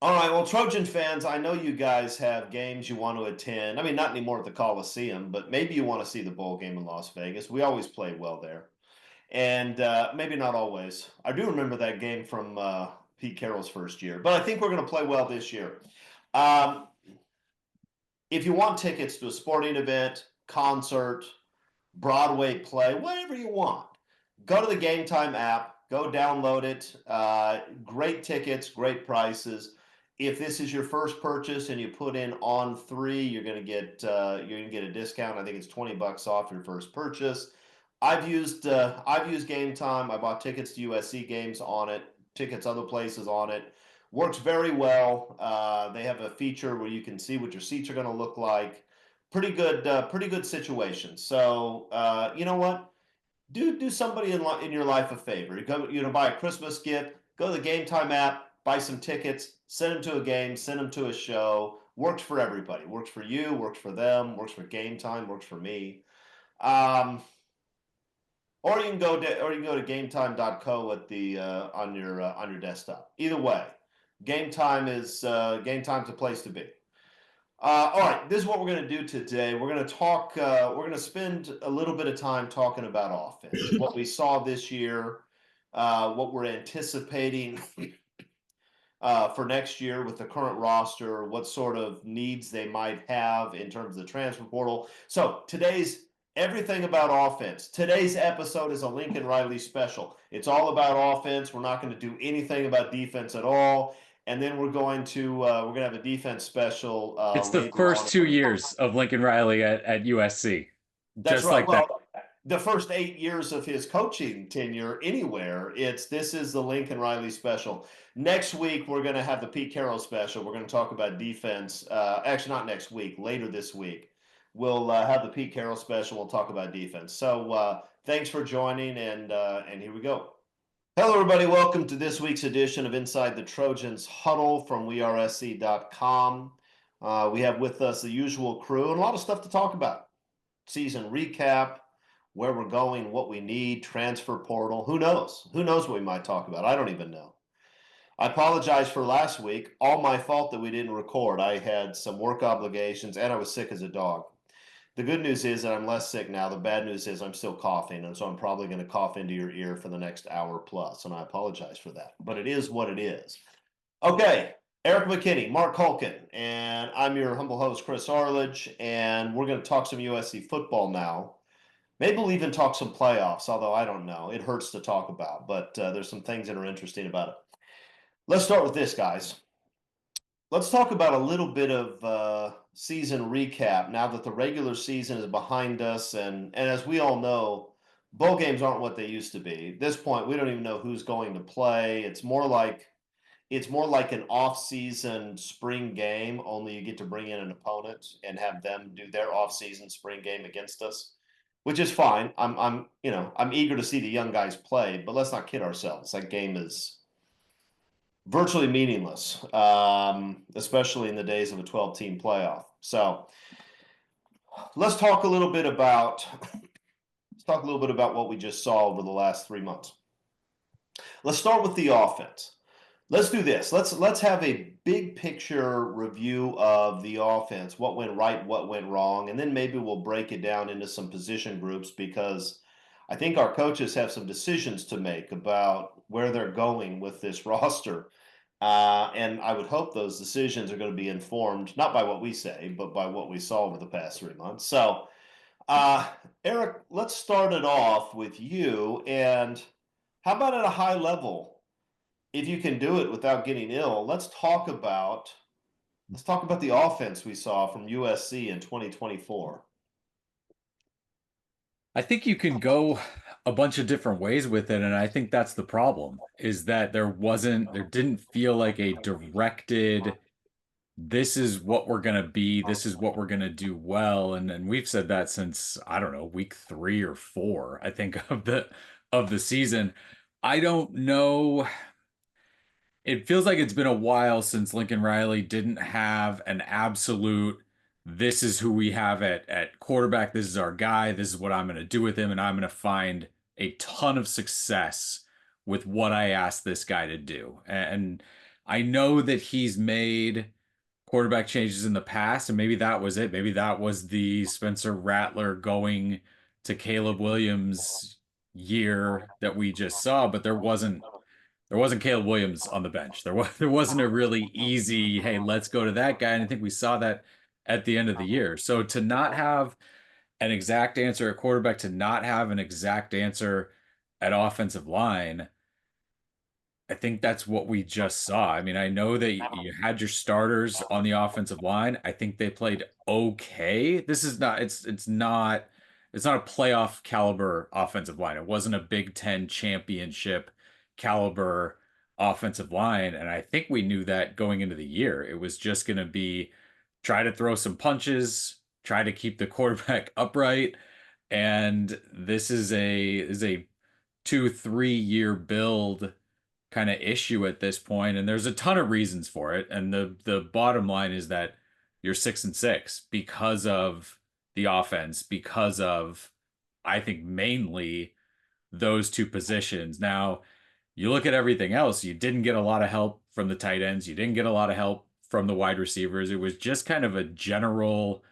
All right, well, Trojan fans, I know you guys have games you want to attend. I mean, not anymore at the Coliseum, but maybe you want to see the bowl game in Las Vegas. We always play well there. And maybe not always. I do remember that game from Pete Carroll's first year, but I think we're going to play well this year. Um, if you want tickets to a sporting event, concert, Broadway play, whatever you want, go to the Game Time app, go download it. Great tickets, great prices. If this is your first purchase and you put in on three, you're gonna get a discount. I think it's $20 off your first purchase. I've used Game Time. I bought tickets to USC games on it, tickets other places on it. Works very well. They have a feature where you can see what your seats are going to look like. Pretty good situation. So you know what? Do somebody in your life a favor. Buy a Christmas gift. Go to the Game Time app, buy some tickets, send them to a game, send them to a show. Works for everybody. Works for you. Works for them. Works for Game Time. Works for me. Um, or you can go to gametime.co at the on your desktop. Either way, Game Time's a place to be. All right, this is what we're going to do today. We're going to talk. We're going to spend a little bit of time talking about offense, what we saw this year, what we're anticipating for next year with the current roster, what sort of needs they might have in terms of the transfer portal. So today's everything about offense. Today's episode is a Lincoln Riley special. It's all about offense. We're not going to do anything about defense at all. And then we're gonna have a defense special It's the later first on. 2 years of Lincoln Riley at USC, That's just right. like that. Well, the first 8 years of his coaching tenure anywhere, this is the Lincoln Riley special. Next week we're going to have the Pete Carroll special. We're going to talk about defense. Actually, not next week. Later this week, we'll have the Pete Carroll special. We'll talk about defense. So thanks for joining, and here we go. Hello, everybody. Welcome to this week's edition of Inside the Trojans Huddle from WeAreSC.com. We have with us the usual crew and a lot of stuff to talk about. Season recap, where we're going, what we need, transfer portal. Who knows? Who knows what we might talk about? I don't even know. I apologize for last week. All my fault that we didn't record. I had some work obligations and I was sick as a dog. The good news is that I'm less sick now. The bad news is I'm still coughing, and so I'm probably going to cough into your ear for the next hour plus, and I apologize for that. But it is what it is. Okay, Eric McKinney, Mark Hulkin, and I'm your humble host, Chris Arledge, and we're going to talk some USC football now. Maybe we'll even talk some playoffs, although I don't know. It hurts to talk about, but there's some things that are interesting about it. Let's start with this, guys. Let's talk about a little bit of season recap now that the regular season is behind us, and as we all know, bowl games aren't what they used to be. At this point, we don't even know who's going to play. It's more like an off-season spring game, only you get to bring in an opponent and have them do their off-season spring game against us, which is fine. I'm eager to see the young guys play, but let's not kid ourselves. That game is virtually meaningless, especially in the days of a 12-team playoff. So let's talk a little bit about what we just saw over the last 3 months. Let's start with the offense. Let's do this. Let's have a big picture review of the offense, what went right, what went wrong, and then maybe we'll break it down into some position groups because I think our coaches have some decisions to make about where they're going with this roster. And I would hope those decisions are going to be informed not by what we say, but by what we saw over the past 3 months. So, Eric, let's start it off with you. And how about at a high level? If you can do it without getting ill, let's talk about the offense we saw from USC in 2024. I think you can go a bunch of different ways with it, and I think that's the problem, is that there didn't feel like a directed, this is what we're gonna be, this is what we're gonna do well. And we've said that since, I don't know, week 3 or 4, I think, of the season. I don't know. It feels like it's been a while since Lincoln Riley didn't have an absolute, this is who we have at quarterback, this is our guy, this is what I'm going to do with him, and I'm going to find a ton of success with what I asked this guy to do. And I know that he's made quarterback changes in the past, and maybe that was it. Maybe that was the Spencer Rattler going to Caleb Williams year that we just saw, but there wasn't Caleb Williams on the bench. There wasn't a really easy, hey, let's go to that guy. And I think we saw that at the end of the year. So to not have an exact answer at quarterback, to not have an exact answer at offensive line, I think that's what we just saw. I mean, I know that you had your starters on the offensive line. I think they played okay. This is not it's not a playoff caliber offensive line. It wasn't a Big Ten championship caliber offensive line. And I think we knew that going into the year. It was just going to be try to throw some punches, try to keep the quarterback upright. And this is a 2, 3 year build kind of issue at this point, and there's a ton of reasons for it. And the bottom line is that you're 6-6 because of the offense, because of I think mainly those two positions. Now, you look at everything else, you didn't get a lot of help from the tight ends, you didn't get a lot of help from the wide receivers. It was just kind of a general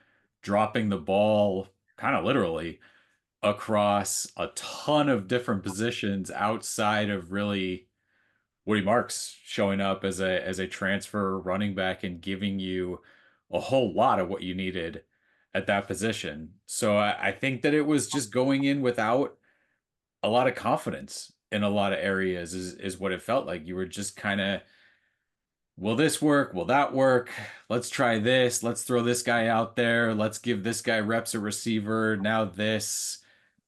dropping the ball, kind of literally across a ton of different positions outside of really Woody Marks showing up as a transfer running back and giving you a whole lot of what you needed at that position. So I think that it was just going in without a lot of confidence in a lot of areas is what it felt like. You were just kind of, will this work? Will that work? Let's try this. Let's throw this guy out there. Let's give this guy reps at receiver. Now this.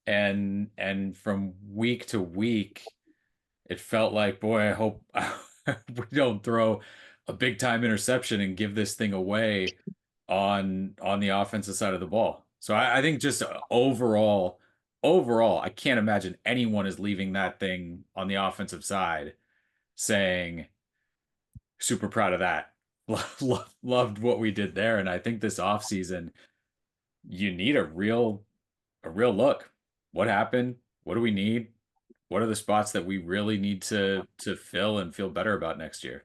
And from week to week, it felt like, boy, I hope we don't throw a big time interception and give this thing away on the offensive side of the ball. So I think just overall, I can't imagine anyone is leaving that thing on the offensive side saying super proud of that. Loved what we did there. And I think this offseason, you need a real look. What happened? What do we need? What are the spots that we really need to fill and feel better about next year?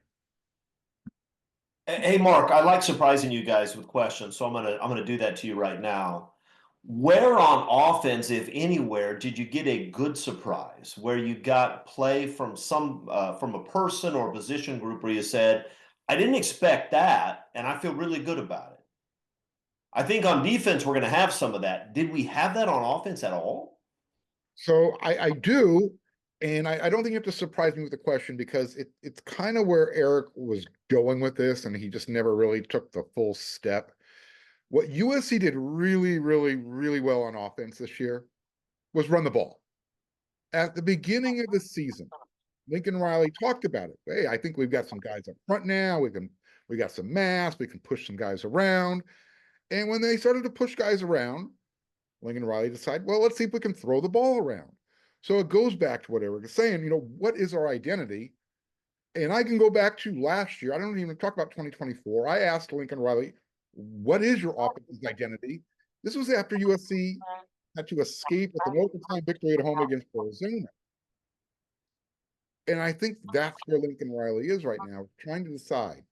Hey, Mark, I like surprising you guys with questions, so I'm gonna do that to you right now. Where on offense, if anywhere, did you get a good surprise where you got play from from a person or position group where you said, I didn't expect that, and I feel really good about it? I think on defense we're gonna have some of that. Did we have that on offense at all? So I do, and I don't think you have to surprise me with the question because it's kind of where Eric was going with this, and he just never really took the full step. What USC did really, really, really well on offense this year was run the ball. At the beginning of the season, Lincoln Riley talked about it. Hey, I think we've got some guys up front now. We got some mass. We can push some guys around. And when they started to push guys around, Lincoln Riley decided, well, let's see if we can throw the ball around. So it goes back to what Eric is saying, what is our identity? And I can go back to last year. I don't even talk about 2024. I asked Lincoln Riley, what is your offensive identity? This was after USC had to escape with an overtime victory at home against Arizona. And I think that's where Lincoln Riley is right now, trying to decide,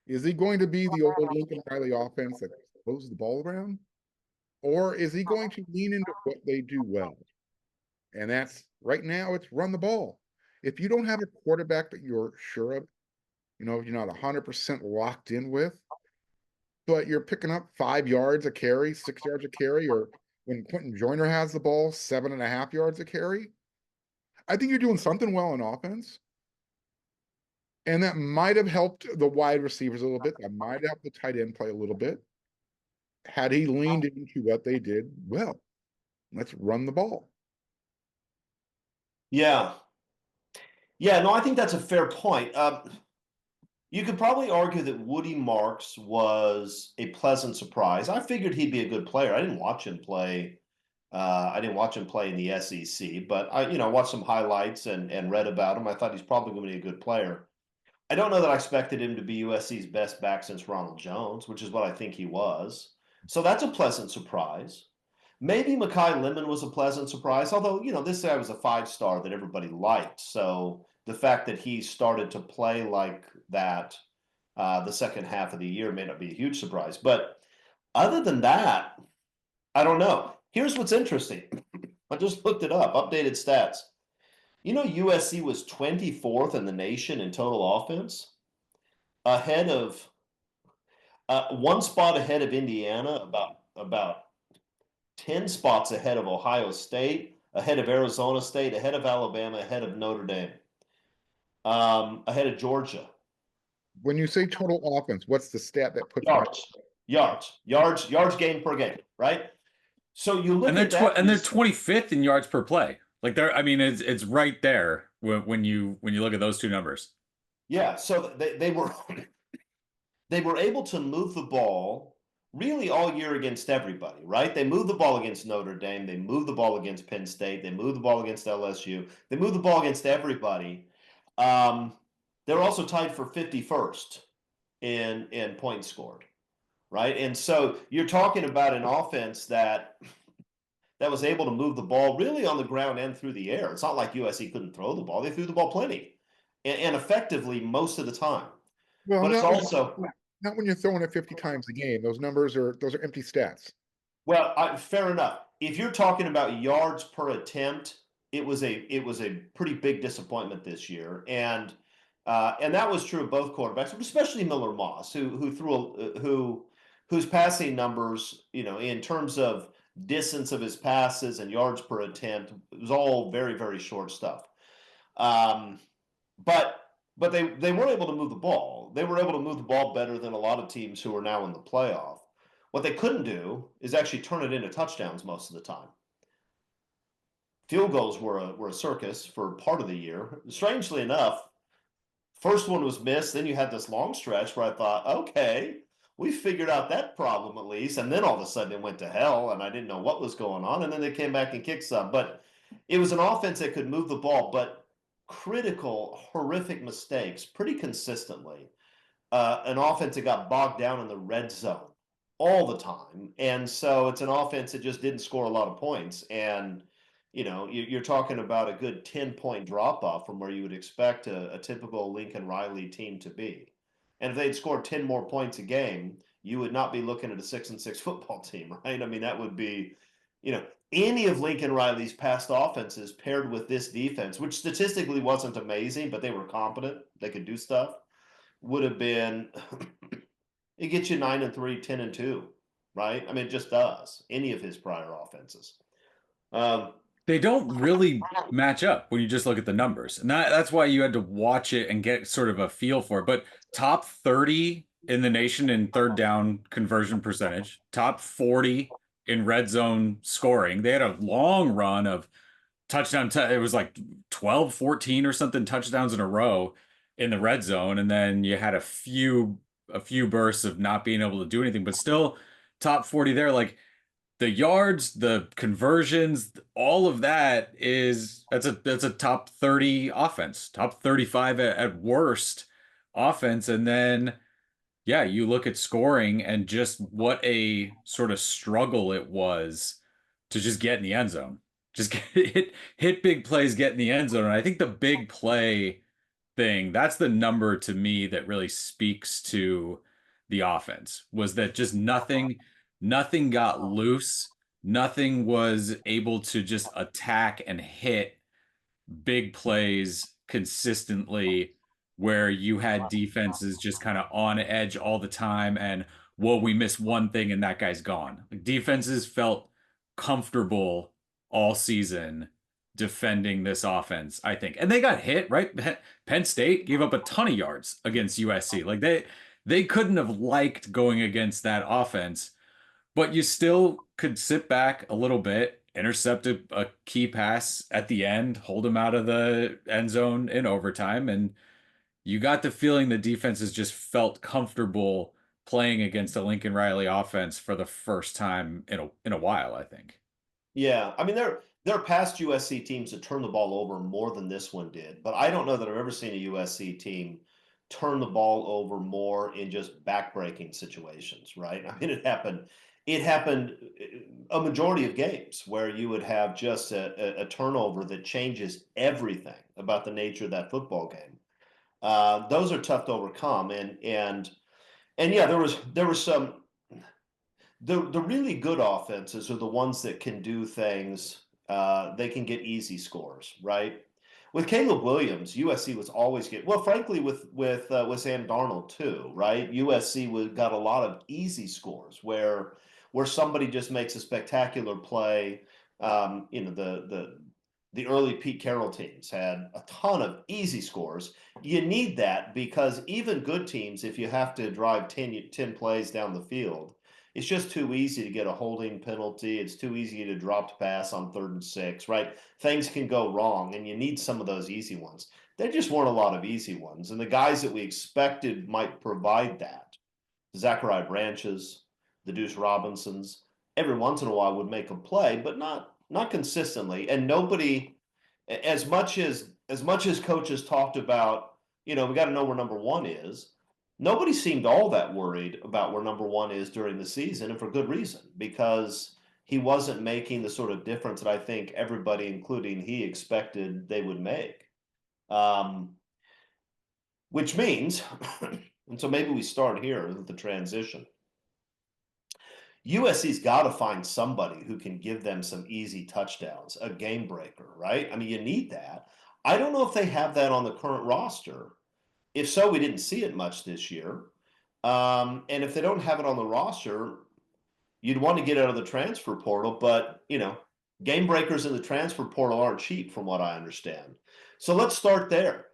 is he going to be the old Lincoln Riley offense that throws the ball around? Or is he going to lean into what they do well? And that's right now, it's run the ball. If you don't have a quarterback that you're sure of, you're not 100% locked in with, but you're picking up 5 yards a carry, 6 yards a carry, or when Quentin Joyner has the ball, 7.5 yards a carry, I think you're doing something well on offense. And that might have helped the wide receivers a little bit. That might have helped the tight end play a little bit. Had he leaned into what they did, well, let's run the ball. Yeah. Yeah, no, I think that's a fair point. You could probably argue that Woody Marks was a pleasant surprise. I figured he'd be a good player. I didn't watch him play. I didn't watch him play in the SEC, but I, watched some highlights and read about him. I thought he's probably going to be a good player. I don't know that I expected him to be USC's best back since Ronald Jones, which is what I think he was. So that's a pleasant surprise. Maybe Mekhi Lemon was a pleasant surprise, although, this guy was a 5-star that everybody liked. So the fact that he started to play like that the second half of the year may not be a huge surprise. But other than that, I don't know. Here's what's interesting. I just looked it up, updated stats. You know, USC was 24th in the nation in total offense, ahead of one spot ahead of Indiana, about 10 spots ahead of Ohio State, ahead of Arizona State, ahead of Alabama, ahead of Notre Dame, ahead of Georgia. When you say total offense, what's the stat that puts them Yards gained per game, right? So you look And at they're that, and they're 25th in yards per play. Like they're, I mean, it's right there when you look at those two numbers. yeah. So they were they were able to move the ball really all year against everybody, right? They moved the ball against Notre Dame, they moved the ball against Penn State, they moved the ball against LSU, they moved the ball against everybody. They're also tied for 51st in points scored, right? And so you're talking about an offense that was able to move the ball really on the ground and through the air. It's not like USC couldn't throw the ball; they threw the ball plenty and effectively most of the time. Well, But it's not also not when you're throwing it 50 times a game. Those are empty stats. well, fair enough. If you're talking about yards per attempt, it was a pretty big disappointment this year, and that was true of both quarterbacks, but especially Miller Moss, whose passing numbers, you know, in terms of distance of his passes and yards per attempt, it was all very, very short stuff. Um, but they weren't able to move the ball. They were able to move the ball better than a lot of teams who are now in the playoff. What they couldn't do is actually turn it into touchdowns most of the time. Field goals were a circus for part of the year. Strangely enough, first one was missed. Then you had this long stretch where I thought, okay, we figured out that problem at least. And then all of a sudden it went to hell, and I didn't know what was going on. And then they came back and kicked some. But it was an offense that could move the ball, but critical, horrific mistakes pretty consistently. An offense that got bogged down in the red zone all the time. And so it's an offense that just didn't score a lot of points. And, you know, you're talking about a good 10-point drop off from where you would expect a typical Lincoln Riley team to be. And if they'd scored 10 more points a game, you would not be looking at a 6-6 football team, right? I mean, that would be, you know, any of Lincoln Riley's past offenses paired with this defense, which statistically wasn't amazing, but they were competent. They could do stuff, would have been it gets you 9-3, 10-2, right? I mean, it just does. Any of his prior offenses. They don't really match up when you just look at the numbers. And that's why you had to watch it and get sort of a feel for it. But top 30 in the nation in third down conversion percentage, top 40 in red zone scoring. They had a long run of touchdown. It was like 12, 14 or something touchdowns in a row in the red zone. And then you had a few bursts of not being able to do anything, but still top 40 there. Like, the yards, the conversions, all of that that's a top 30 offense, top 35 at worst offense. And then, yeah, you look at scoring and just what a sort of struggle it was to just get in the end zone, just hit big plays, get in the end zone. And I think the big play thing, that's the number to me that really speaks to the offense, was that just nothing got loose. Nothing was able to just attack and hit big plays consistently where you had defenses just kind of on edge all the time and, well, we miss one thing and that guy's gone. Like, defenses felt comfortable all season defending this offense, I think. And they got hit, right? Penn State gave up a ton of yards against USC. Like, they couldn't have liked going against that offense. But you still could sit back a little bit, intercept a key pass at the end, hold him out of the end zone in overtime, and you got the feeling the defenses just felt comfortable playing against the Lincoln Riley offense for the first time in a while, I think. Yeah, I mean, there are past USC teams that turn the ball over more than this one did, but I don't know that I've ever seen a USC team turn the ball over more in just backbreaking situations, right? I mean, it happened it happened a majority of games where you would have just a turnover that changes everything about the nature of that football game. Those are tough to overcome, and yeah, there was some the really good offenses are the ones that can do things. They can get easy scores, right? With Caleb Williams, USC was always get well. Frankly, with Sam Darnold too, right? USC got a lot of easy scores where somebody just makes a spectacular play. The early Pete Carroll teams had a ton of easy scores. You need that because even good teams, if you have to drive 10 plays down the field, it's just too easy to get a holding penalty. It's too easy to drop pass on 3rd and 6, right? Things can go wrong, and you need some of those easy ones. There just weren't a lot of easy ones, and the guys that we expected might provide that, Zachariah Branches, the Deuce Robinsons, every once in a while would make a play, but not consistently. And nobody, as much as coaches talked about, we got to know where number one is. Nobody seemed all that worried about where number one is during the season, and for good reason, because he wasn't making the sort of difference that I think everybody, including he, expected they would make. Which means, and so maybe we start here with the transition. USC's got to find somebody who can give them some easy touchdowns, a game breaker, right? I mean, you need that. I don't know if they have that on the current roster. If so, we didn't see it much this year. And if they don't have it on the roster, you'd want to get out of the transfer portal. But, game breakers in the transfer portal aren't cheap from what I understand. So let's start there.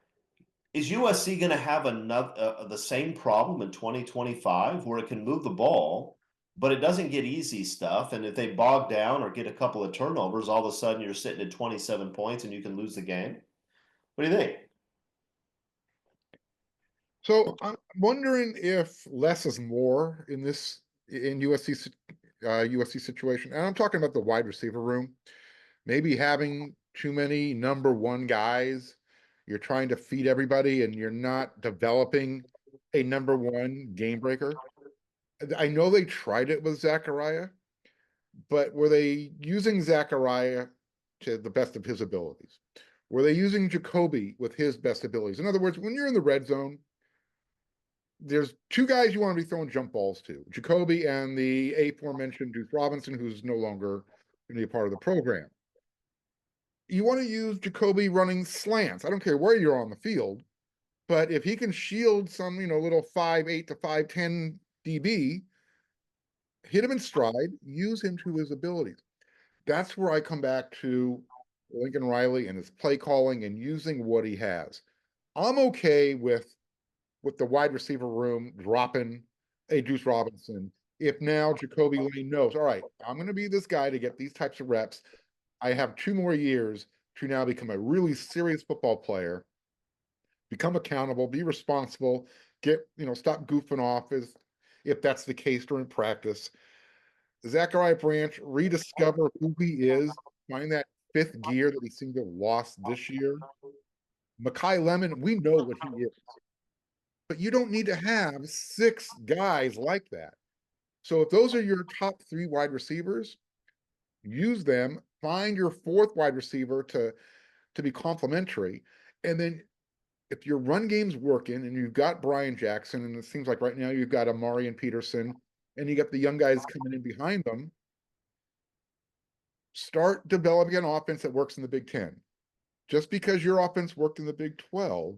Is USC going to have the same problem in 2025 where it can move the ball, but it doesn't get easy stuff? And if they bog down or get a couple of turnovers, all of a sudden you're sitting at 27 points and you can lose the game? What do you think? So I'm wondering if less is more in USC situation, and I'm talking about the wide receiver room. Maybe having too many number one guys, you're trying to feed everybody, and you're not developing a number one game breaker. I know they tried it with Zachariah, but were they using Zachariah to the best of his abilities? Were they using Jacoby with his best abilities? In other words, when you're in the red zone, there's two guys you want to be throwing jump balls to, Jacoby and the aforementioned Deuce Robinson, who's no longer going to be a part of the program. You want to use Jacoby running slants. I don't care where you're on the field, but if he can shield some, little 5'8" to 5'10" DB, hit him in stride, use him to his abilities. That's where I come back to Lincoln Riley and his play calling and using what he has. I'm okay with the wide receiver room dropping a Deuce Robinson if now Jacoby Lane knows, all right, I'm going to be this guy to get these types of reps. I have 2 more years to now become a really serious football player, become accountable, be responsible, stop goofing off if that's the case during practice. Zachariah Branch, rediscover who he is, find that 5th gear that he seemed to have lost this year. Mekhi Lemon, we know what he is. But you don't need to have 6 guys like that. So if those are your top 3 wide receivers, use them. Find your 4th wide receiver to be complementary. And then if your run game's working and you've got Brian Jackson, and it seems like right now you've got Amari and Peterson, and you got the young guys coming in behind them, start developing an offense that works in the Big Ten. Just because your offense worked in the Big 12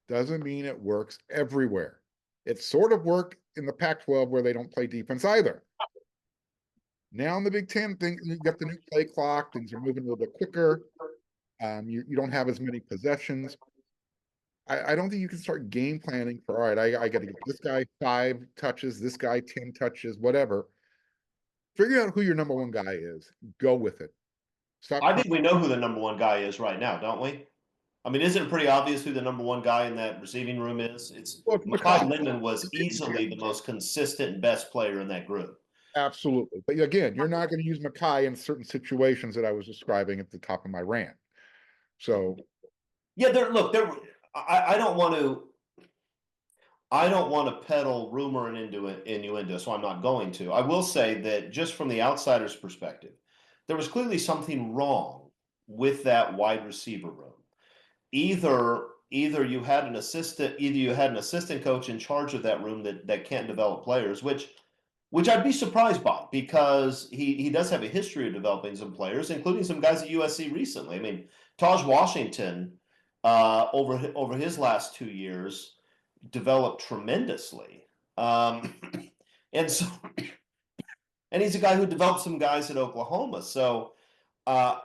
doesn't mean it works everywhere. It sort of worked in the Pac-12 where they don't play defense either. Now in the Big Ten, you got the new play clock, things are moving a little bit quicker. You don't have as many possessions. I don't think you can start game planning for, all right, I got to get this guy 5 touches, this guy 10 touches, whatever. Figure out who your number one guy is. Go with it. I think we know who the number one guy is right now, don't we? I mean, isn't it pretty obvious who the number one guy in that receiving room is? Mekhi Lemon was easily the most consistent and best player in that group. Absolutely. But again, you're not going to use Mekhi in certain situations that I was describing at the top of my rant. So yeah, I don't want to. I don't want to peddle rumor and innuendo, so I'm not going to. I will say that just from the outsider's perspective, there was clearly something wrong with that wide receiver room. Either you had an assistant coach in charge of that room that can't develop players, which I'd be surprised by, because he does have a history of developing some players, including some guys at USC recently. I mean, Taj Washington, over his last 2 years, developed tremendously. Um, and so, and he's a guy who developed some guys at Oklahoma. So uh,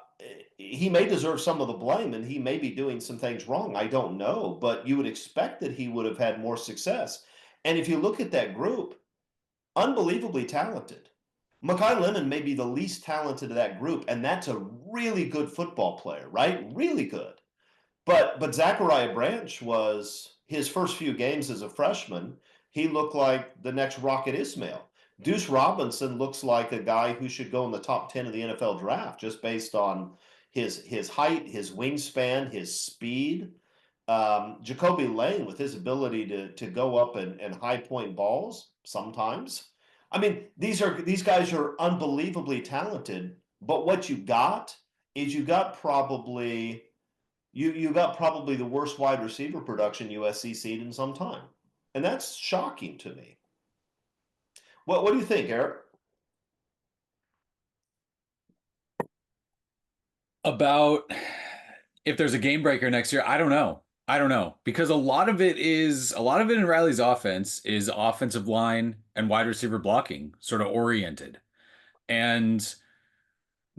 he may deserve some of the blame, and he may be doing some things wrong. I don't know, but you would expect that he would have had more success. And if you look at that group, unbelievably talented. Makai Lemon may be the least talented of that group, and that's a really good football player, right? Really good. But Zachariah Branch was his first few games as a freshman. He looked like the next Rocket Ismail. Deuce Robinson looks like a guy who should go in the top 10 of the NFL draft just based on his height, his wingspan, his speed. Jacoby Lane with his ability to go up and high point balls sometimes. I mean, these guys are unbelievably talented, but what you got is you got probably the worst wide receiver production USC seen in some time. And that's shocking to me. What do you think, Eric? About if there's a game breaker next year, I don't know. I don't know, because a lot of it in Riley's offense is offensive line and wide receiver blocking sort of oriented. And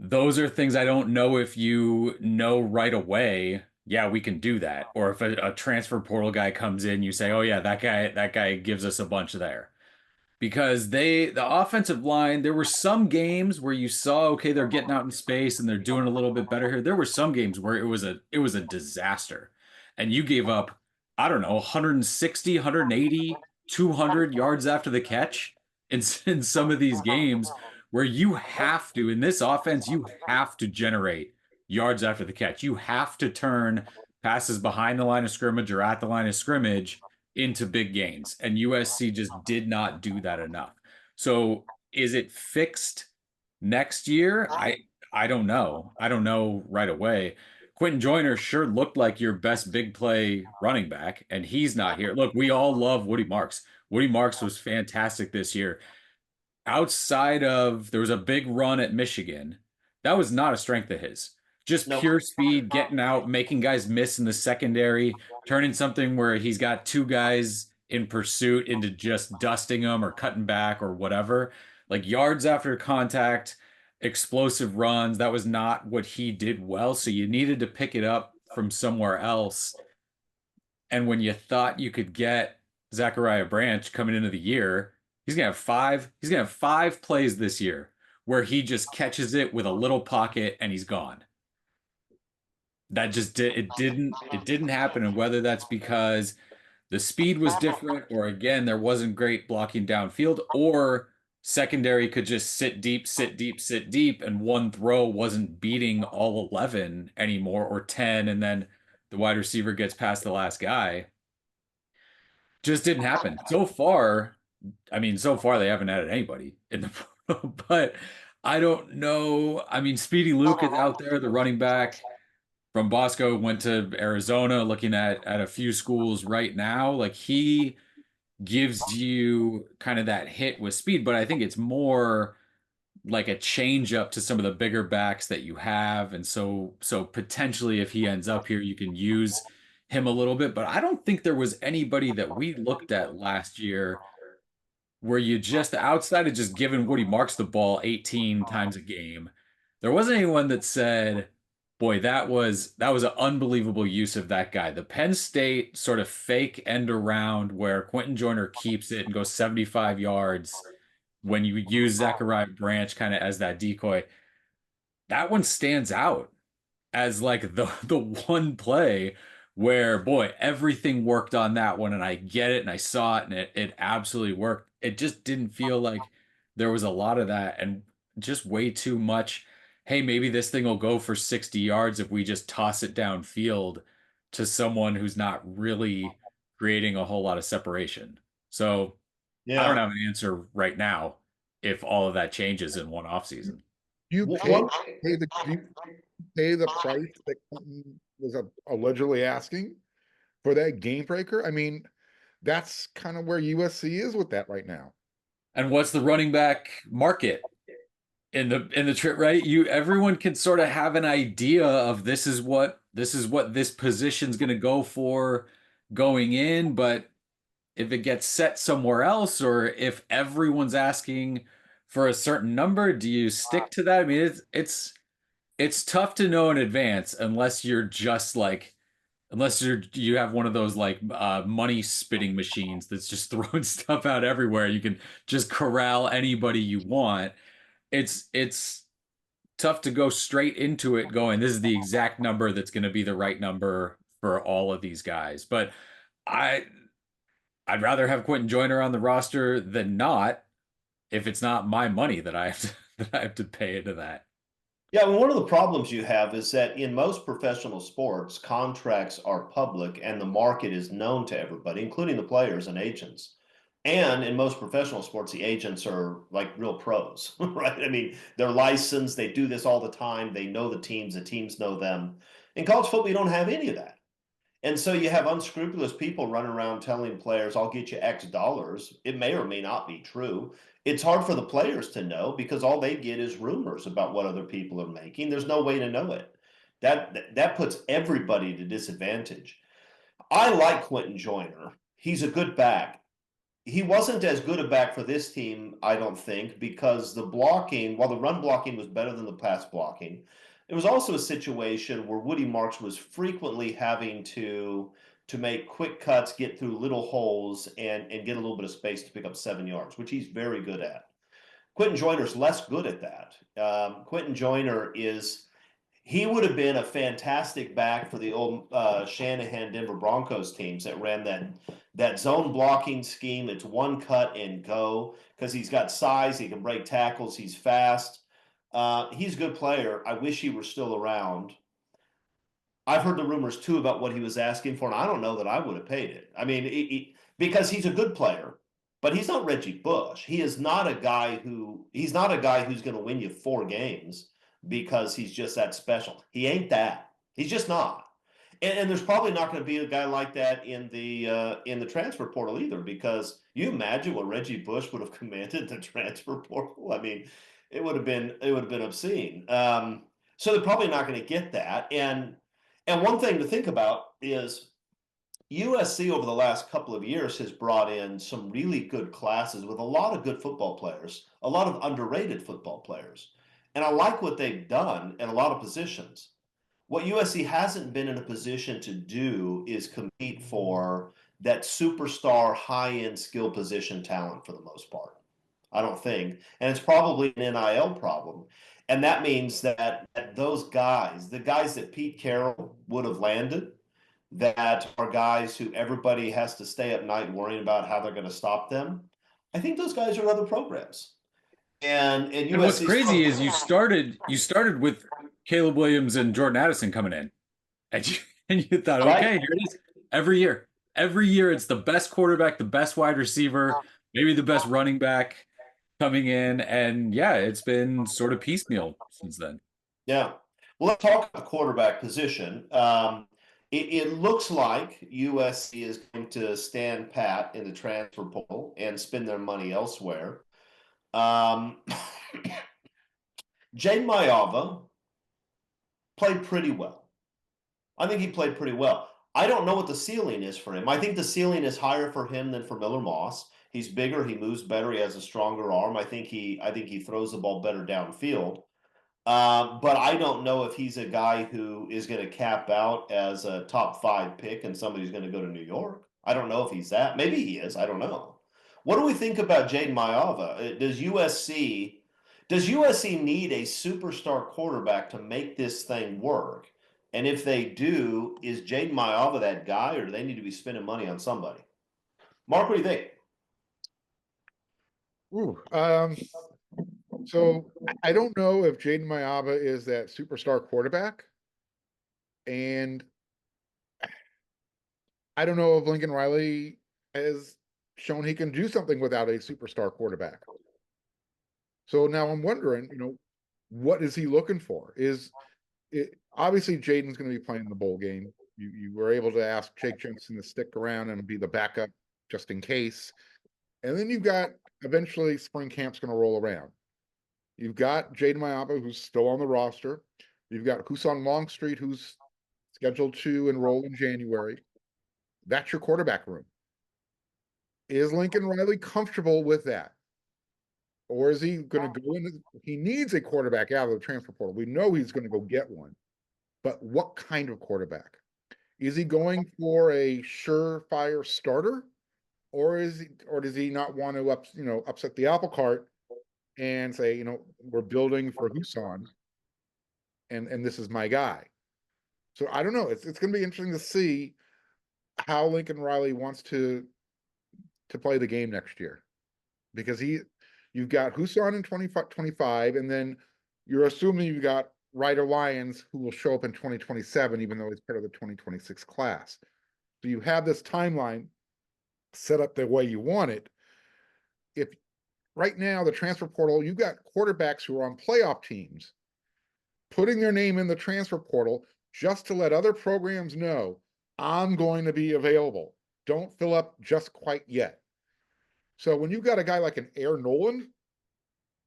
those are things I don't know if you know right away, yeah, we can do that. Or if a transfer portal guy comes in, you say, oh yeah, that guy gives us a bunch there. Because the offensive line, there were some games where you saw, okay, they're getting out in space and they're doing a little bit better here. There were some games where it was a disaster. And you gave up, I don't know, 160, 180, 200 yards after the catch in some of these games where you have to, in this offense, you have to generate yards after the catch. You have to turn passes behind the line of scrimmage or at the line of scrimmage into big gains. And USC just did not do that enough. So is it fixed next year? I don't know. I don't know right away. Quentin Joyner sure looked like your best big play running back, and he's not here. Look, we all love Woody Marks. Woody Marks was fantastic this year. Outside of, there was a big run at Michigan. That was not a strength of his. Just No. pure speed, getting out, making guys miss in the secondary, turning something where he's got two guys in pursuit into just dusting them or cutting back or whatever. Like yards after contact, explosive runs. That was not what he did well. So you needed to pick it up from somewhere else. And when you thought you could get Zachariah Branch coming into the year, he's gonna have five plays this year where he just catches it with a little pocket and he's gone. That just didn't happen. And whether that's because the speed was different, or again, there wasn't great blocking downfield, or secondary could just sit deep, sit deep, sit deep, and one throw wasn't beating all 11 anymore, or 10, and then the wide receiver gets past the last guy. Just didn't happen. So far, I mean, so far they haven't added anybody in the portal, but I don't know. I mean, Speedy Luke is out there, the running back from Bosco, went to Arizona, looking at a few schools right now. Like he gives you kind of that hit with speed, but I think it's more like a change up to some of the bigger backs that you have. And so potentially if he ends up here, you can use him a little bit. But I don't think there was anybody that we looked at last year where you just outside of just giving Woody Marks the ball 18 times a game, there wasn't anyone that said, boy, that was an unbelievable use of that guy. The Penn State sort of fake end around where Quentin Joyner keeps it and goes 75 yards when you use Zachariah Branch kind of as that decoy. That one stands out as like the one play where, boy, everything worked on that one, and I get it and I saw it and it absolutely worked. It just didn't feel like there was a lot of that, and just way too much, hey, maybe this thing will go for 60 yards if we just toss it downfield to someone who's not really creating a whole lot of separation. So I don't Yeah. have an answer right now if all of that changes in one offseason. Do you pay, One, do you pay the price that Clinton was allegedly asking for that game breaker? I mean, that's kind of where USC is with that right now. And what's the running back market in the trip, right? Everyone can sort of have an idea of this position's going to go for going in, but if it gets set somewhere else, or if everyone's asking for a certain number, do you stick to that? I mean, it's tough to know in advance unless you're just like unless you have one of those like money spitting machines that's just throwing stuff out everywhere. You can just corral anybody you want. It's tough to go straight into it going, this is the exact number that's going to be the right number for all of these guys. But I I'd rather have Quentin Joyner on the roster than not if it's not my money that I have to, that I have to pay into that. yeah, well, one of the problems you have is that in most professional sports, contracts are public and the market is known to everybody, including the players and agents. And in most professional sports, the agents are like real pros, right? I mean, they're licensed, they do this all the time, they know the teams know them. In college football, you don't have any of that. And so you have unscrupulous people running around telling players, I'll get you X dollars. It may or may not be true. It's hard for the players to know because all they get is rumors about what other people are making. There's no way to know it. That puts everybody at a disadvantage. I like Quentin Joyner. He's a good back. He wasn't as good a back for this team, I don't think, because the blocking, while the run blocking was better than the pass blocking, it was also a situation where Woody Marks was frequently having to make quick cuts, get through little holes, and get a little bit of space to pick up 7 yards, which he's very good at. Quentin Joyner's less good at that. Quentin Joyner is he would have been a fantastic back for the old Shanahan Denver Broncos teams that ran that zone blocking scheme. It's one cut and go because he's got size. He can break tackles. He's fast. He's a good player. I wish he were still around. I've heard the rumors too about what he was asking for, and I don't know that I would have paid it. I mean, because he's a good player, but he's not Reggie Bush. He's not a guy who's going to win you 4 games because he's just that special. He ain't that. He's just not. And there's probably not going to be a guy like that in the transfer portal either, because you imagine what Reggie Bush would have commanded the transfer portal. I mean, it would have been obscene. So they're probably not going to get that. And one thing to think about is USC over the last couple of years has brought in some really good classes with a lot of good football players, a lot of underrated football players. And I like what they've done in a lot of positions. What USC hasn't been in a position to do is compete for that superstar high-end skill position talent for the most part. I don't think. And it's probably an NIL problem. And that means that those guys, the guys that Pete Carroll would have landed, that are guys who everybody has to stay up night worrying about how they're going to stop them. I think those guys are other programs. And What's USC crazy is you started with Caleb Williams and Jordan Addison coming in, and you thought, okay, right. here it is. Every year it's the best quarterback, the best wide receiver, maybe the best running back coming in, and yeah, it's been sort of piecemeal since then. Yeah. Well, let's talk about the quarterback position. It looks like USC is going to stand pat in the transfer portal and spend their money elsewhere. Um, Jay Mayava played pretty well. I think he played pretty well. I don't know what the ceiling is for him. I think the ceiling is higher for him than for Miller Moss. He's bigger, he moves better, he has a stronger arm. I think he throws the ball better downfield. But I don't know if he's a guy who is going to cap out as a top 5 pick and somebody's going to go to New York. I don't know if he's that. Maybe he is. I don't know. What do we think about Jaden Mayava? Does USC need a superstar quarterback to make this thing work? And if they do, is Jaden Mayava that guy, or do they need to be spending money on somebody? Mark, what do you think? Ooh, so I don't know if Jaden Mayaba is that superstar quarterback. And I don't know if Lincoln Riley has shown he can do something without a superstar quarterback. So now I'm wondering, what is he looking for? Is it obviously Jaden's going to be playing the bowl game. You were able to ask Jake Jensen to stick around and be the backup just in case. And then you've got eventually spring camp's going to roll around. You've got Jaden Mayaba, who's still on the roster. You've got Husan Longstreet, who's scheduled to enroll in January. That's your quarterback room. Is Lincoln Riley comfortable with that? Or is he going to go in? He needs a quarterback out of the transfer portal. We know he's going to go get one. But what kind of quarterback? Is he going for a surefire starter? Or does he not want to upset the apple cart and say, we're building for Husan and this is my guy. So I don't know. It's going to be interesting to see how Lincoln Riley wants to play the game next year, because you've got Husan in 2025, and then you're assuming you've got Ryder Lyons, who will show up in 2027, even though he's part of the 2026 class. So you have this timeline set up the way you want it. If right now the transfer portal, you've got quarterbacks who are on playoff teams putting their name in the transfer portal just to let other programs know, I'm going to be available. Don't fill up just quite yet. So when you've got a guy like an Air Nolan,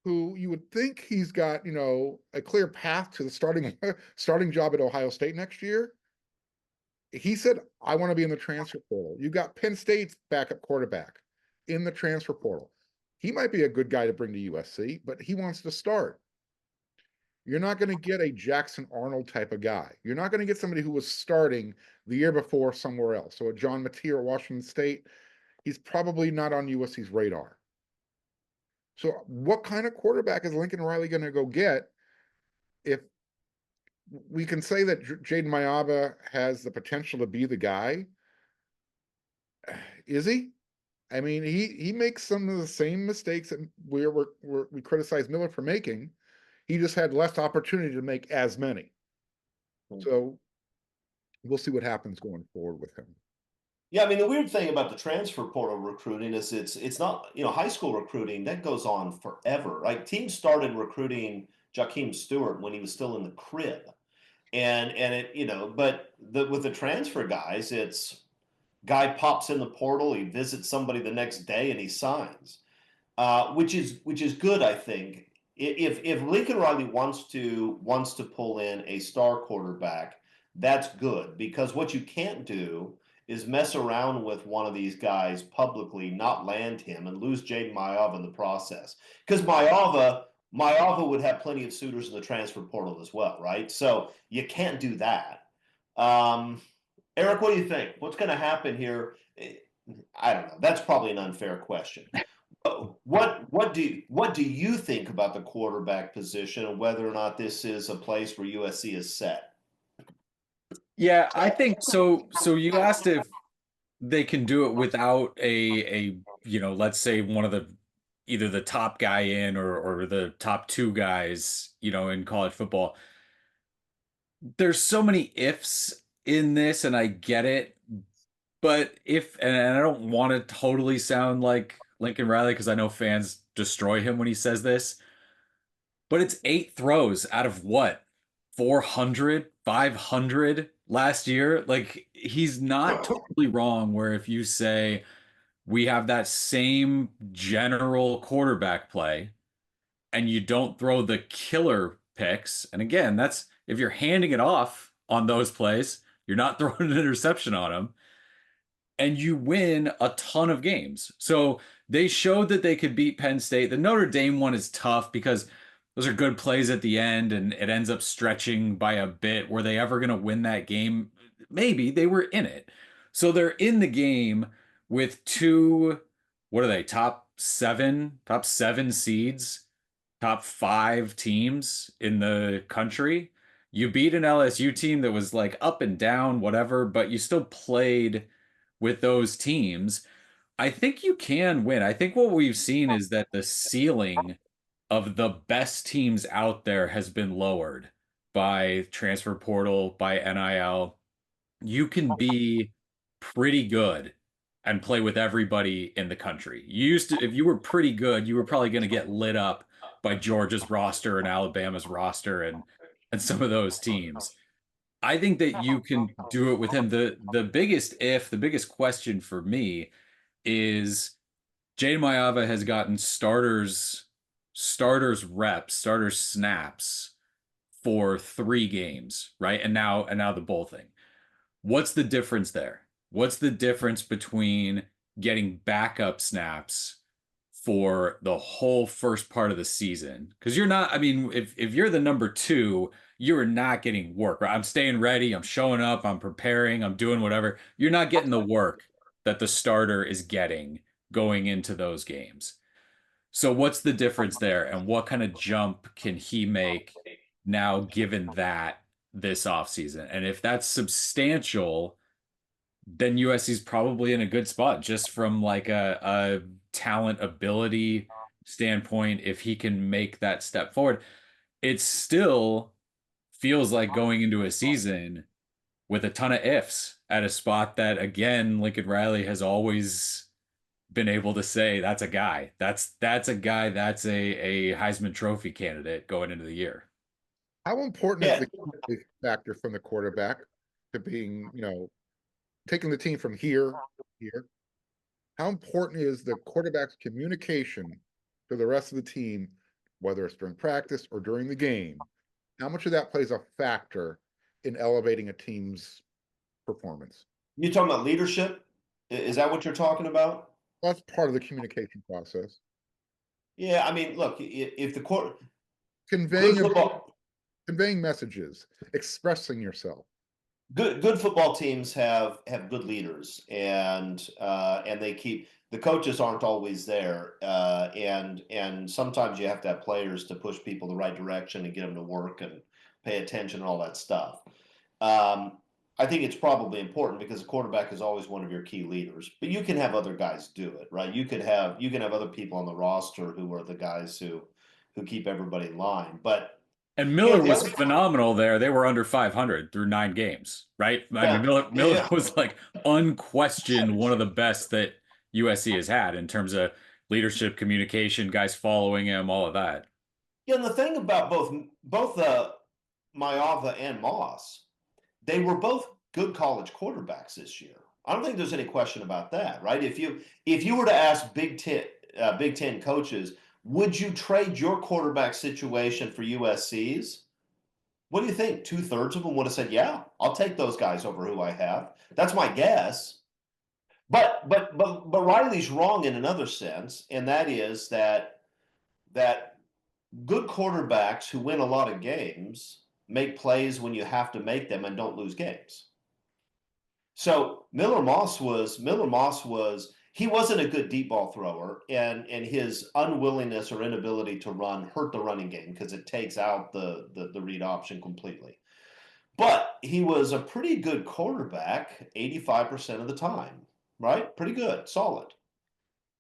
who you would think he's got, a clear path to the starting job at Ohio State next year, he said, I want to be in the transfer portal. You got Penn State's backup quarterback in the transfer portal. He might be a good guy to bring to USC, but he wants to start. You're not going to get a Jackson Arnold type of guy. You're not going to get somebody who was starting the year before somewhere else. So a John Mateer at Washington State, he's probably not on USC's radar. So what kind of quarterback is Lincoln Riley going to go get? If we can say that Jaden Mayaba has the potential to be the guy, is he? I mean, he makes some of the same mistakes that we criticize Miller for making. He just had less opportunity to make as many. So we'll see what happens going forward with him. Yeah, I mean, the weird thing about the transfer portal recruiting is it's not, high school recruiting that goes on forever, right? Teams started recruiting Jakeem Stewart when he was still in the crib. And it, but with the transfer guys, it's guy pops in the portal, he visits somebody the next day and he signs. Which is good, I think. If Lincoln Riley wants to pull in a star quarterback, that's good, because what you can't do is mess around with one of these guys publicly, not land him, and lose Jaden Mayava in the process. Because Mayava would have plenty of suitors in the transfer portal as well, right? So you can't do that. Eric, what do you think? What's going to happen here? I don't know. That's probably an unfair question. What do you think about the quarterback position and whether or not this is a place where USC is set? Yeah, I think so. So you asked if they can do it without let's say one of the either the top guy in or the top two guys, in college football. There's so many ifs in this, and I get it. But and I don't want to totally sound like Lincoln Riley, because I know fans destroy him when he says this, but it's 8 throws out of what? 400, 500 last year? Like, he's not totally wrong where if you say we have that same general quarterback play and you don't throw the killer picks, and again, that's if you're handing it off on those plays, you're not throwing an interception on them, and you win a ton of games. So they showed that they could beat Penn State. The Notre Dame one is tough because those are good plays at the end, and it ends up stretching by a bit. Were they ever going to win that game? Maybe. They were in it. So they're in the game with two, what are they, top seven seeds, top 5 teams in the country. You beat an LSU team that was like up and down, whatever, but you still played with those teams. I think you can win. I think what we've seen is that the ceiling of the best teams out there has been lowered by transfer portal, by NIL. You can be pretty good and play with everybody in the country. You used to, if you were pretty good, you were probably going to get lit up by Georgia's roster and Alabama's roster and some of those teams. I think that you can do it with him. The biggest the biggest question for me is Jane Mayava has gotten starters reps, starters snaps for 3 games, right? And now the bowl thing. What's the difference there? What's the difference between getting backup snaps for the whole first part of the season? Because you're not, I mean, if you're the number 2, you're not getting work, right? I'm staying ready, I'm showing up, I'm preparing, I'm doing whatever. You're not getting the work that the starter is getting going into those games. So what's the difference there, and what kind of jump can he make now given that this offseason? And if that's substantial, then USC's probably in a good spot just from like a talent ability standpoint. If he can make that step forward, it still feels like going into a season with a ton of ifs at a spot that, again, Lincoln Riley has always been able to say that's a guy. That's a guy that's a Heisman Trophy candidate going into the year. How important is Yeah. the community factor from the quarterback to being, taking the team from here to here? How important is the quarterback's communication to the rest of the team, whether it's during practice or during the game? How much of that plays a factor in elevating a team's performance? You talking about leadership? Is that what you're talking about? That's part of the communication process. Yeah, I mean, look, if the court Conveying good football, conveying messages, expressing yourself. good football teams have good leaders, and they keep the coaches aren't always there, and sometimes you have to have players to push people the right direction and get them to work and pay attention and all that stuff. Um, I think it's probably important because the quarterback is always one of your key leaders, but you can have other guys do it, right? You can have other people on the roster who are the guys who keep everybody in line, but. And You know, Miller the was other, phenomenal there. They were under 500 through 9 games, right? I mean, yeah, Miller yeah. was like unquestioned one of the best that USC has had in terms of leadership, communication, guys following him, all of that. Yeah, and the thing about both Maava and Moss, they were both good college quarterbacks this year. I don't think there's any question about that, right? If you were to ask Big Ten coaches, would you trade your quarterback situation for USC's? What do you think? 2/3 of them would have said, "Yeah, I'll take those guys over who I have." That's my guess. But Riley's wrong in another sense, and that is that good quarterbacks who win a lot of games make plays when you have to make them and don't lose games. So Miller Moss was he wasn't a good deep ball thrower, and his unwillingness or inability to run hurt the running game because it takes out the read option completely. But he was a pretty good quarterback 85% of the time, right? Pretty good, solid.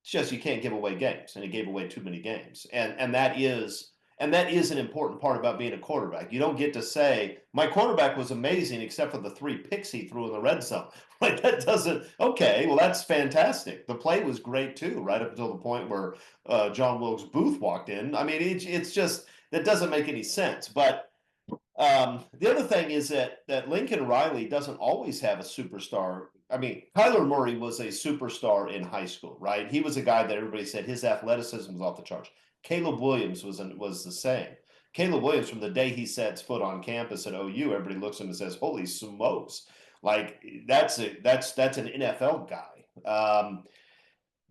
It's just you can't give away games, and he gave away too many games, and that is an important part about being a quarterback. You don't get to say my quarterback was amazing except for the 3 picks he threw in the red zone. Like that doesn't. Okay, well that's fantastic. The play was great too, right up until the point where John Wilkes Booth walked in. I mean, it's just that doesn't make any sense. But the other thing is that Lincoln Riley doesn't always have a superstar. I mean, Kyler Murray was a superstar in high school, right? He was a guy that everybody said his athleticism was off the charts. Caleb Williams was the same. Caleb Williams, from the day he sets foot on campus at OU, everybody looks at him and says, "Holy smokes!" Like that's an NFL guy.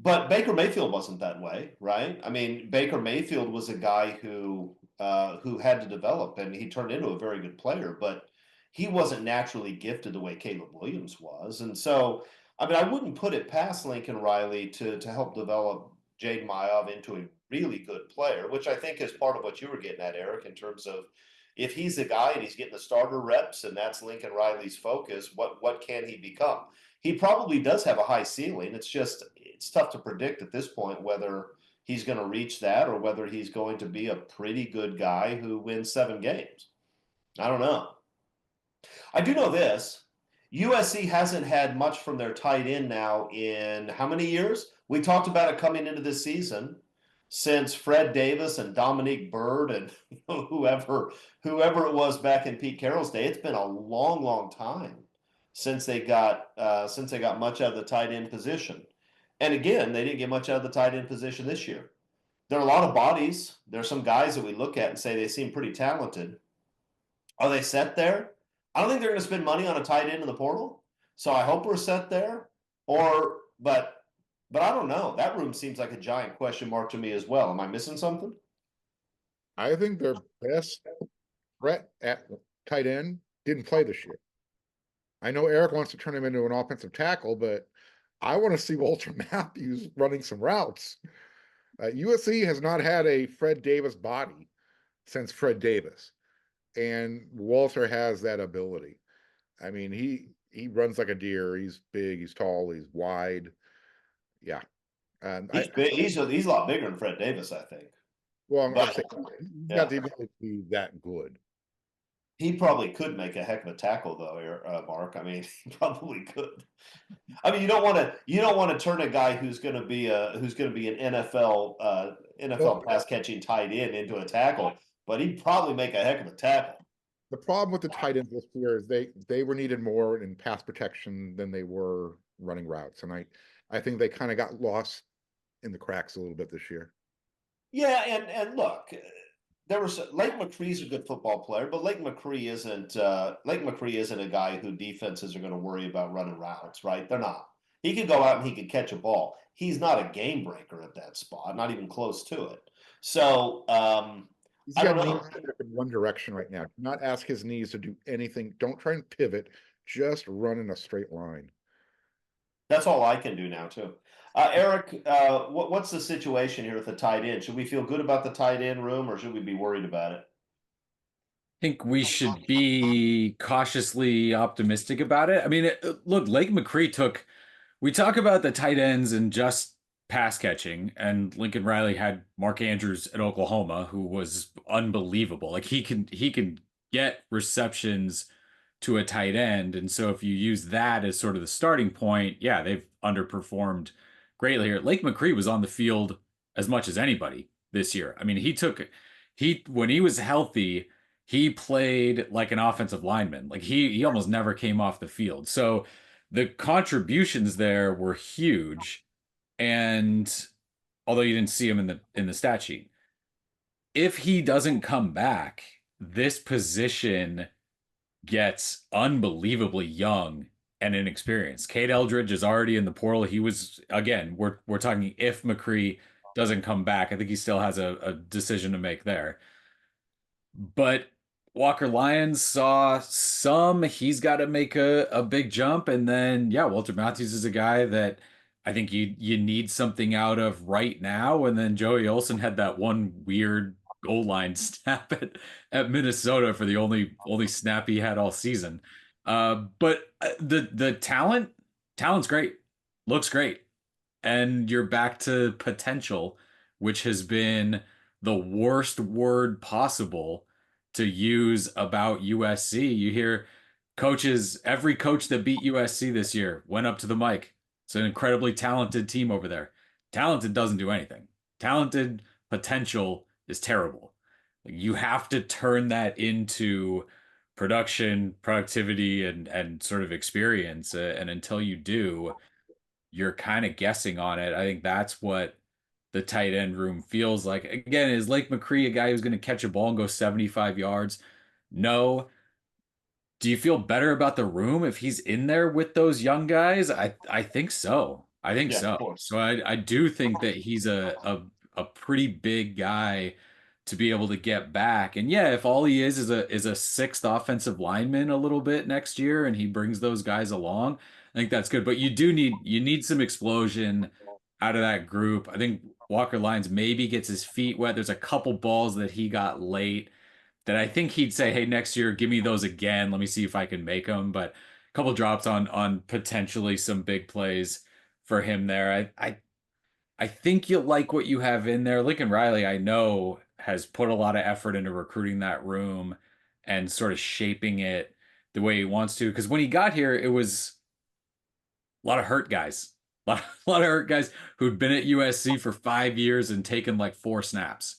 But Baker Mayfield wasn't that way, right? I mean, Baker Mayfield was a guy who had to develop, and he turned into a very good player, but he wasn't naturally gifted the way Caleb Williams was. And so, I mean, I wouldn't put it past Lincoln Riley to help develop Jade Mayav into a really good player, which I think is part of what you were getting at, Eric, in terms of if he's a guy and he's getting the starter reps and that's Lincoln Riley's focus, what can he become? He probably does have a high ceiling. It's tough to predict at this point whether he's going to reach that or whether he's going to be a pretty good guy who wins 7 games. I don't know. I do know this. USC hasn't had much from their tight end now in how many years? We talked about it coming into this season since Fred Davis and Dominique Byrd and whoever it was back in Pete Carroll's day. It's been a long, long time since they got much out of the tight end position. And again, they didn't get much out of the tight end position this year. There are a lot of bodies. There are some guys that we look at and say they seem pretty talented. Are they set there? I don't think they're going to spend money on a tight end in the portal. So I hope we're set there. But I don't know. That room seems like a giant question mark to me as well. Am I missing something? I think their best threat at tight end didn't play this year. I know Eric wants to turn him into an offensive tackle, but I want to see Walter Matthews running some routes. USC has not had a Fred Davis body since Fred Davis, and Walter has that ability. I mean, he runs like a deer. He's big, he's tall, he's wide. Yeah. He's big. He's a lot bigger than Fred Davis, I think. Well, I'm saying he's got the ability to be that good. He probably could make a heck of a tackle, though, Mark. I mean, he probably could. I mean, you don't want to turn a guy who's going to be an NFL pass catching tight end into a tackle, but he'd probably make a heck of a tackle. The problem with the tight ends this year is they were needed more in pass protection than they were running routes, and I think they kind of got lost in the cracks a little bit this year. Yeah, and look, Lake McCree's a good football player, but Lake McCree isn't a guy who defenses are going to worry about running routes, right? They're not. He could go out and he could catch a ball. He's not a game breaker at that spot, not even close to it. So he's got knees in one direction right now. Do not ask his knees to do anything. Don't try and pivot. Just run in a straight line. That's all I can do now too. Eric, what's the situation here with the tight end? Should we feel good about the tight end room, or should we be worried about it? I think we should be cautiously optimistic about it. I mean, look, Lake McCree we talk about the tight ends and just pass catching, and Lincoln Riley had Mark Andrews at Oklahoma, who was unbelievable. Like he can get receptions to a tight end. And so if you use that as sort of the starting point, yeah, they've underperformed greatly here. Lake McCree was on the field as much as anybody this year. I mean, when he was healthy, he played like an offensive lineman. Like he almost never came off the field. So the contributions there were huge. And although you didn't see him in the stat sheet, if he doesn't come back, this position gets unbelievably young and inexperienced. Cade Eldridge is already in the portal. He was, again, we're talking if McCree doesn't come back. I think he still has a decision to make there. But Walker Lyons saw he's got to make a big jump. And then, yeah, Walter Matthews is a guy that I think you need something out of right now. And then Joey Olsen had that one weird goal line snap at Minnesota for the only snap he had all season. But the talent's great, looks great. And you're back to potential, which has been the worst word possible to use about USC. You hear every coach that beat USC this year went up to the mic. It's an incredibly talented team over there. Talented doesn't do anything. Talented potential is terrible. You have to turn that into production, productivity, and sort of experience. And until you do, you're kind of guessing on it. I think that's what the tight end room feels like. Again, is Lake McCree a guy who's going to catch a ball and go 75 yards? No. Do you feel better about the room if he's in there with those young guys? I think so. I think so. So I do think that he's a pretty big guy to be able to get back. And yeah, if all he is a sixth offensive lineman a little bit next year and he brings those guys along, I think that's good. But you need some explosion out of that group. I think Walker Lyons maybe gets his feet wet. There's a couple balls that he got late that I think he'd say, hey, next year, give me those again. Let me see if I can make them. But a couple drops on potentially some big plays for him there. I think you'll like what you have in there. Lincoln Riley, I know, has put a lot of effort into recruiting that room and sort of shaping it the way he wants to. Because when he got here, it was a lot of hurt guys. A lot of hurt guys who'd been at USC for 5 years and taken like 4 snaps.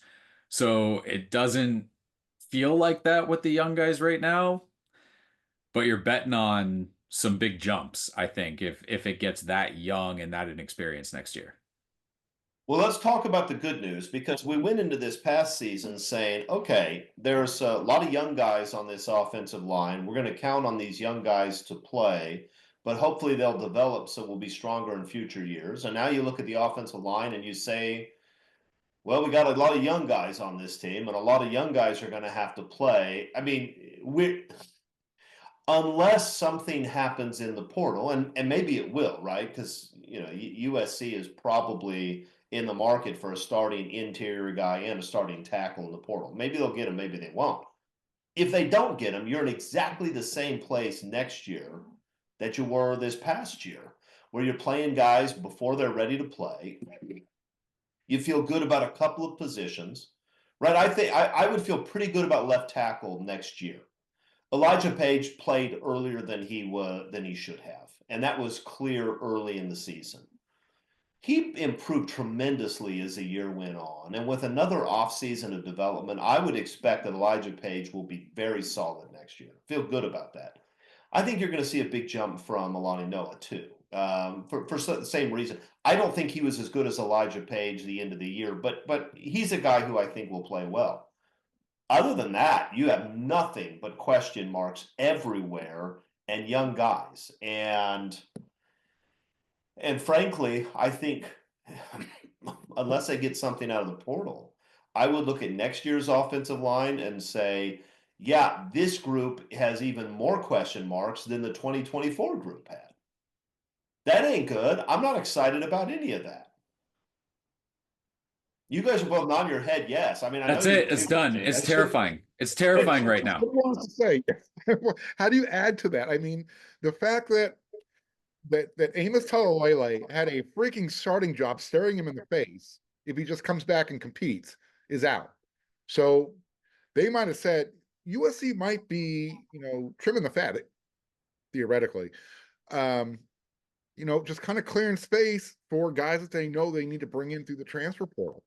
So it doesn't feel like that with the young guys right now. But you're betting on some big jumps, I think, if it gets that young and that inexperienced next year. Well, let's talk about the good news, because we went into this past season saying, okay, there's a lot of young guys on this offensive line. We're going to count on these young guys to play, but hopefully they'll develop so we'll be stronger in future years. And now you look at the offensive line and you say, well, we got a lot of young guys on this team, and a lot of young guys are going to have to play. I mean, unless something happens in the portal, and maybe it will, right? Because, USC is probably in the market for a starting interior guy and a starting tackle in the portal. Maybe they'll get him, maybe they won't. If they don't get him, you're in exactly the same place next year that you were this past year, where you're playing guys before they're ready to play. You feel good about a couple of positions, right? I think I would feel pretty good about left tackle next year. Elijah Page played earlier than he should have, and that was clear early in the season. He improved tremendously as the year went on, and with another offseason of development, I would expect that Elijah Page will be very solid next year. Feel good about that. I think you're going to see a big jump from Alani Noah too, for the same reason. I don't think he was as good as Elijah Page the end of the year, but he's a guy who I think will play well. Other than that, you have nothing but question marks everywhere and young guys. And frankly, I think unless they get something out of the portal, I would look at next year's offensive line and say, yeah, this group has even more question marks than the 2024 group had. That ain't good. I'm not excited about any of that. You guys are both nodding your head, yes. I mean, That's it. It's done. It's terrifying. It's terrifying right now. What wants to say? How do you add to that? I mean, the fact that Amos Talalele had a freaking starting job staring him in the face if he just comes back and competes is out. So they might have said USC might be, trimming the fat, theoretically. Just kind of clearing space for guys that they know they need to bring in through the transfer portal.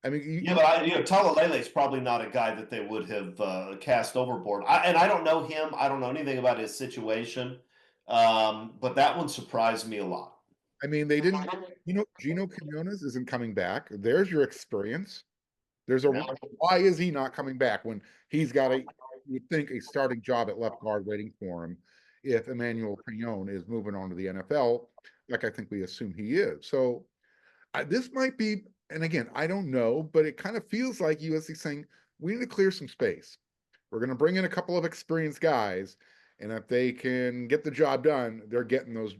I mean, but Talalele is probably not a guy that they would have cast overboard. I don't know him. I don't know anything about his situation. But that one surprised me a lot. I mean, they didn't, Gino Quinones isn't coming back. There's your experience. Why is he not coming back when he's got you would think, a starting job at left guard waiting for him if Emmanuel Crillon is moving on to the NFL, like I think we assume he is. So this might be, and again, I don't know, but it kind of feels like USC saying, we need to clear some space. We're going to bring in a couple of experienced guys, and if they can get the job done, they're getting those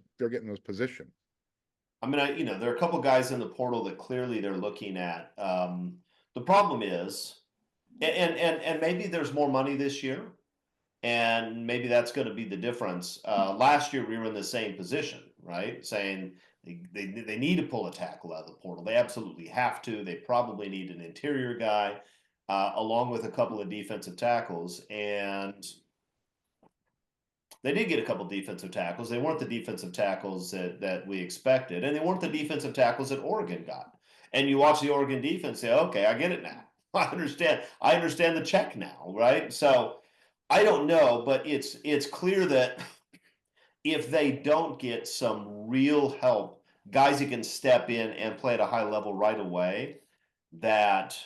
positions. I mean, there are a couple of guys in the portal that clearly they're looking at. The problem is, and maybe there's more money this year, and maybe that's going to be the difference. Last year we were in the same position, right? Saying they need to pull a tackle out of the portal. They absolutely have to. They probably need an interior guy, along with a couple of defensive tackles, and they did get a couple of defensive tackles. They weren't the defensive tackles that we expected, and they weren't the defensive tackles that Oregon got. And you watch the Oregon defense, say, okay, I get it now. I understand the check now, right? So I don't know, but it's clear that if they don't get some real help, guys who can step in and play at a high level right away, that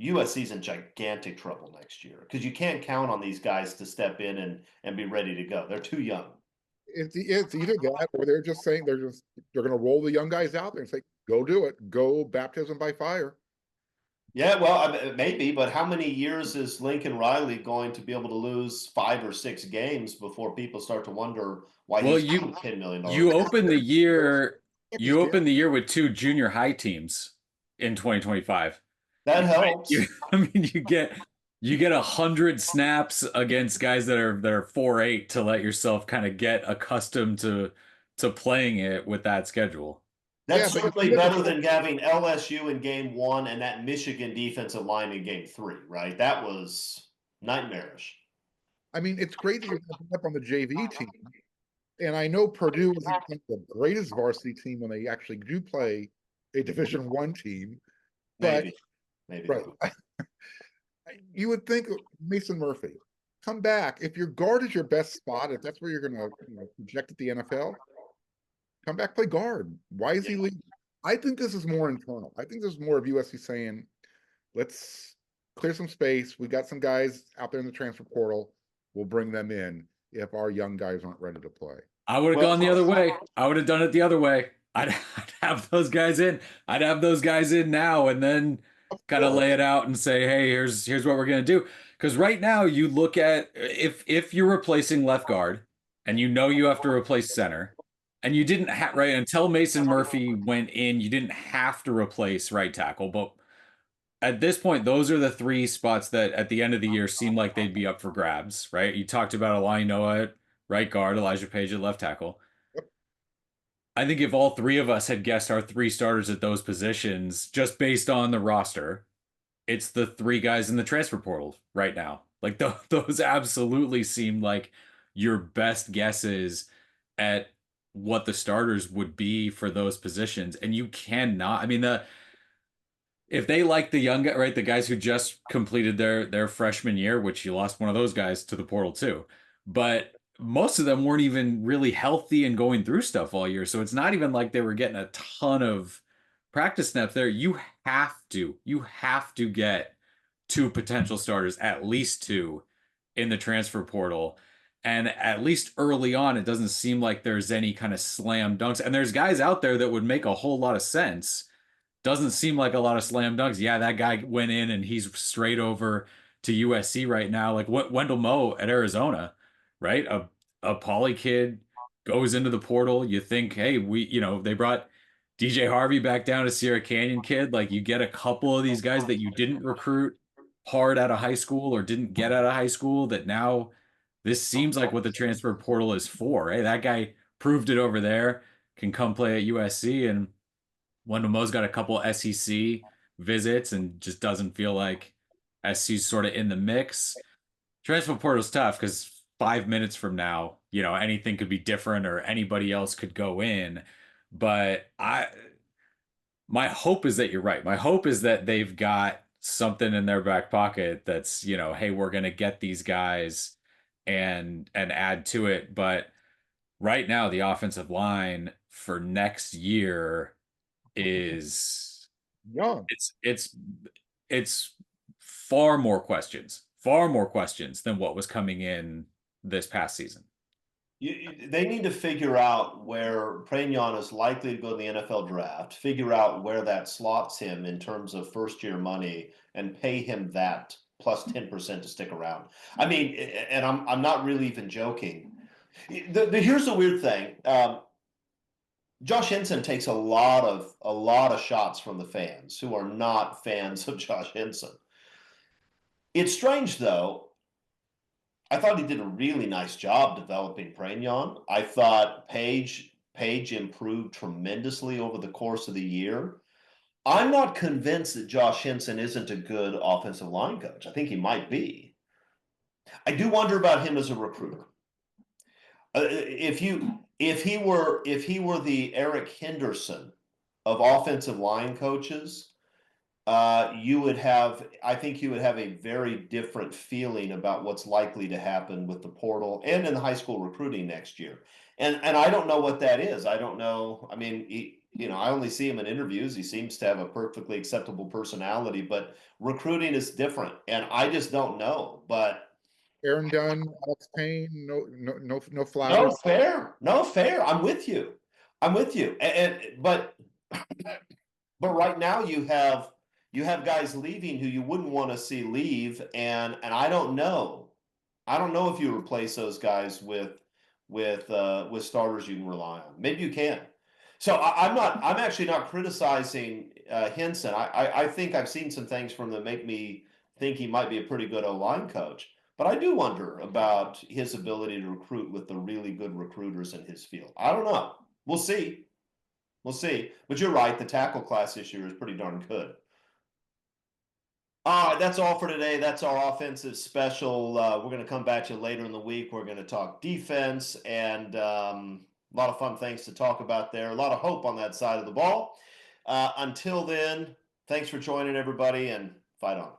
USC's in gigantic trouble next year, because you can't count on these guys to step in and be ready to go. They're too young. It's either that, or they're just saying they're going to roll the young guys out there and say, go do it, go baptism by fire. Yeah, well, maybe, but how many years is Lincoln Riley going to be able to lose 5 or 6 games before people start to wonder why he's $10 million? You open the year with 2 junior high teams in 2025. That helps. I mean, you get 100 snaps against guys that are 4'8" to let yourself kind of get accustomed to playing it with that schedule. That's certainly better than having LSU in game 1 and that Michigan defensive line in game 3, right? That was nightmarish. I mean, it's great that you're up on the JV team. And I know Purdue isn't the greatest varsity team when they actually do play a Division I team, but Maybe right. You would think Mason Murphy, come back. If your guard is your best spot, if that's where you're going to project at the NFL, come back, play guard. Why is he leaving? I think this is more internal. I think this is more of USC saying, let's clear some space. We got some guys out there in the transfer portal. We'll bring them in if our young guys aren't ready to play. I would have gone the other way. I would have done it the other way. I'd have those guys in. I'd have those guys in now and then kind of lay it out and say, hey, here's what we're gonna do. Because right now you look at if you're replacing left guard and you know you have to replace center, and you didn't have right until Mason Murphy went in, you didn't have to replace right tackle. But at this point, those are the three spots that at the end of the year seem like they'd be up for grabs, right? You talked about Eli Noah at right guard, Elijah Page at left tackle. I think if all three of us had guessed our three starters at those positions, just based on the roster, it's the three guys in the transfer portal right now. Like those absolutely seem like your best guesses at what the starters would be for those positions. And you cannot, I mean, if they like the young guy, right, the guys who just completed their freshman year, which you lost one of those guys to the portal too, but most of them weren't even really healthy and going through stuff all year. So it's not even like they were getting a ton of practice snaps there. You have to get two potential starters, at least two, in the transfer portal. And at least early on, it doesn't seem like there's any kind of slam dunks. And there's guys out there that would make a whole lot of sense. Doesn't seem like a lot of slam dunks. Yeah, that guy went in and he's straight over to USC right now. Like what Wendell Moe at Arizona, right? A poly kid goes into the portal. You think, hey, they brought DJ Harvey back down to Sierra Canyon kid. Like you get a couple of these guys that you didn't recruit hard out of high school or didn't get out of high school that now this seems like what the transfer portal is for. Hey, that guy proved it over there, can come play at USC, and Wendell Mo's got a couple SEC visits and just doesn't feel like SC's sort of in the mix. Transfer portal's tough because 5 minutes from now, anything could be different or anybody else could go in. But my hope is that you're right. My hope is that they've got something in their back pocket that's, hey, we're gonna get these guys and add to it. But right now, the offensive line for next year is Young. It's far more questions than what was coming in this past season. They need to figure out where Pragnon is likely to go to the NFL draft, figure out where that slots him in terms of first-year money, and pay him that plus 10% to stick around. I mean, and I'm not really even joking. Here's the weird thing. Josh Henson takes a lot of shots from the fans who are not fans of Josh Henson. It's strange though. I thought he did a really nice job developing Pragnon. I thought Page improved tremendously over the course of the year. I'm not convinced that Josh Henson isn't a good offensive line coach. I think he might be. I do wonder about him as a recruiter. If he were the Eric Henderson of offensive line coaches, I think you would have a very different feeling about what's likely to happen with the portal and in the high school recruiting next year. And I don't know what that is. I don't know. I mean, I only see him in interviews. He seems to have a perfectly acceptable personality, but recruiting is different, and I just don't know. But Aaron Dunn, Alex Payne, no No flowers. fair. No fair. I'm with you. But right now you have guys leaving who you wouldn't want to see leave, and I don't know. I don't know if you replace those guys with starters you can rely on. Maybe you can. So I'm actually not criticizing Henson. I think I've seen some things from him that make me think he might be a pretty good O-line coach. But I do wonder about his ability to recruit with the really good recruiters in his field. I don't know. We'll see. We'll see. But you're right. The tackle class this year is pretty darn good. All right, that's all for today. That's our offensive special. We're going to come back to you later in the week. We're going to talk defense and a lot of fun things to talk about there. A lot of hope on that side of the ball. Until then, thanks for joining everybody, and fight on.